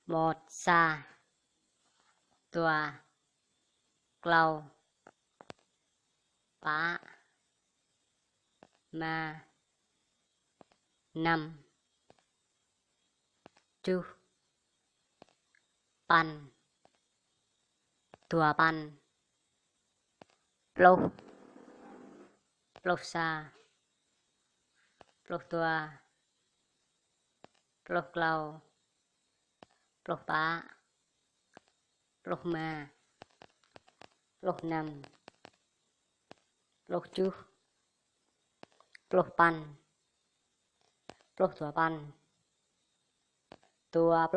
một xa tua clau bá ma năm chu pan tua pan plô plô xa plô tua plô clau plô bá plô ma plô năm plô chu plô pan plô tua pan tua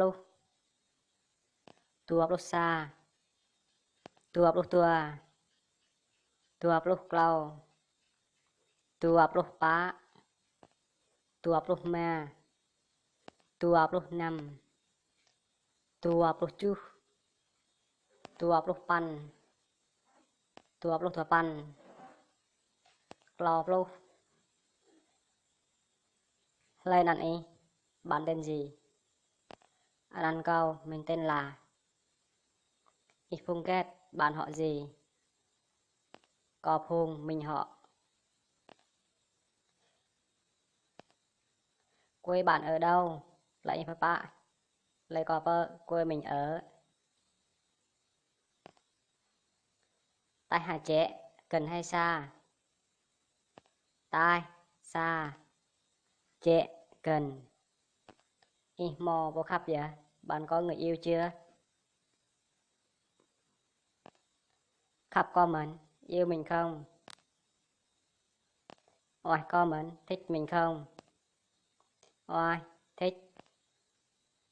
plô xa tua plô clau tua plô bá tua plô ma tua plô năm tua plô chu tua plô pan tua plô tua pan clau plô. Lên ăn ý, bạn tên gì? Ăn câu, mình tên là. Ít phung kết, bạn họ gì? Có phung, mình họ. Quê bạn ở đâu? Lấy phải bạ. Lấy có vợ, quê mình ở. Tai hà trẻ, gần hay xa? Tai, xa. Trẻ, gần. Ý, mò vô khắp vậy? Bạn có người yêu chưa? Khắp có mình, yêu mình không? Ôi, có mình, thích mình không? Ôi,